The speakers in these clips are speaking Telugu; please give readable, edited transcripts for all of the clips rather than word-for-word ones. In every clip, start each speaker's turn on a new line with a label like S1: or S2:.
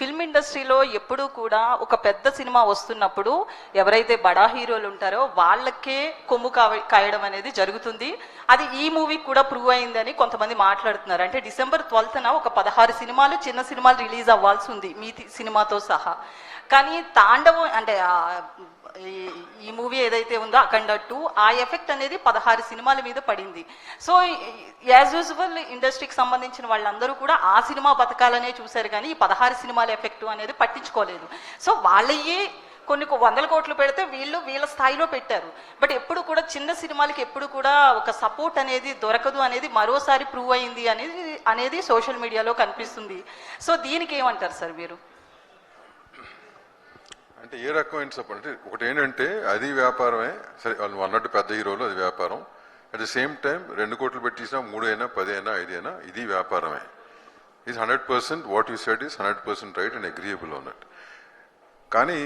S1: ఫిల్మ్ ఇండస్ట్రీలో ఎప్పుడూ కూడా ఒక పెద్ద సినిమా వస్తున్నప్పుడు ఎవరైతే బడా హీరోలు ఉంటారో వాళ్ళకే కొమ్ము కాయడం అనేది జరుగుతుంది. అది ఈ మూవీకి కూడా ప్రూవ్ అయిందని కొంతమంది మాట్లాడుతున్నారు. అంటే డిసెంబర్ 12న ఒక 16 సినిమాలు చిన్న సినిమాలు రిలీజ్ అవ్వాల్సి ఉంది మీ సినిమాతో సహా. కానీ తాండవం అంటే ఈ మూవీ ఏదైతే ఉందో అఖండ 2 ఆ ఎఫెక్ట్ అనేది 16 సినిమాల మీద పడింది. సో యాజ్ యూజువల్ ఇండస్ట్రీకి సంబంధించిన వాళ్ళందరూ కూడా ఆ సినిమా బతకాలనే చూశారు, కానీ ఈ 16 సినిమాల ఎఫెక్ట్ అనేది పట్టించుకోలేదు. సో వాళ్ళయ్యే కొన్ని 100 కోట్లు పెడితే వీళ్ళ స్థాయిలో పెట్టారు. బట్ ఎప్పుడు కూడా చిన్న సినిమాలకి ఎప్పుడు కూడా ఒక సపోర్ట్ అనేది దొరకదు అనేది మరోసారి ప్రూవ్ అయింది అనేది సోషల్ మీడియాలో కనిపిస్తుంది. సో దీనికి ఏమంటారు సార్ మీరు?
S2: అంటే ఏ రకమైన సపోర్ట్ అంటే ఒకటి ఏంటంటే అది వ్యాపారమే సరే, వాళ్ళు అన్నట్టు పెద్ద హీరోలు అది వ్యాపారం. అట్ ద సేమ్ టైం 2 కోట్లు పెట్టించినా 3 అయినా 10 అయినా 5 అయినా ఇది వ్యాపారమే. Is 100% what you said is 100% right and agreeable on it. కానీ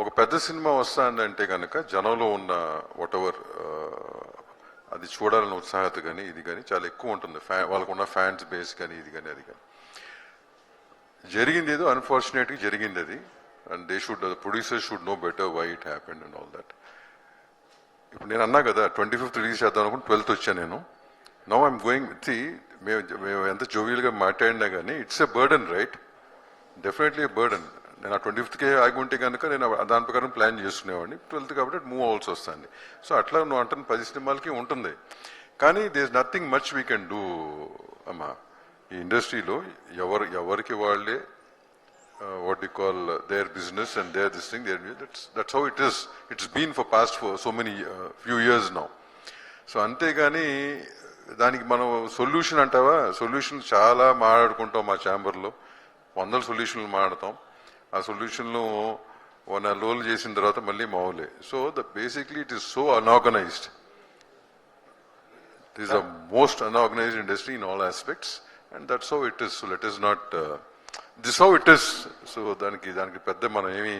S2: ఒక పెద్ద సినిమా వస్తుందంటే కనుక జనంలో ఉన్న వాట్ ఎవర్ అది చూడాలన్న ఉత్సాహత కానీ ఇది కానీ చాలా ఎక్కువ ఉంటుంది. వాళ్ళకున్న ఫ్యాన్స్ బేస్ కానీ ఇది కానీ అది కానీ జరిగింది ఏదో అన్ఫార్చునేట్గా జరిగింది అది. And they should, the producers should know better why it happened and all that. ఇప్పుడు నేను అన్నా కదా 25th రిలీజ్ చేద్దాం అనుకుంటే 12th వచ్చా నేను. నౌ ఐఎమ్ గోయింగ్ విత్ మేము ఎంత జోవియల్గా మాట్లాడినా కానీ it's a burden, right? Definitely a burden. నేను ఆ 25th ఆగి ఉంటే కనుక నేను దాని ప్రకారం ప్లాన్ చేసుకునేవాడిని. 12th కాబట్టి మూవ్ అవ్వాల్సి వస్తుంది. సో అట్లా నువ్వు అంటున్న 10 సినిమాలకి ఉంటుంది. కానీ they is nothing much we can do అమ్మా. ఈ ఇండస్ట్రీలో ఎవరికి వాళ్ళే what you call their business and their this thing, that's how it is. It's been for past for so many few years now. So అంతేగాని దానికి మనం సొల్యూషన్ అంటావా? సొల్యూషన్ చాలా మాట్లాడుకుంటాం మా ఛాంబర్లో, 100 సొల్యూషన్లు మాట్లాడతాం. ఆ సొల్యూషన్లు 1 నెల రోజులు చేసిన తర్వాత మళ్ళీ మావులే. So basically it is so unorganized. It is the most unorganized industry in all aspects and that's how it is. So let is not this how it is. So దానికి పెద్ద మనం ఏమి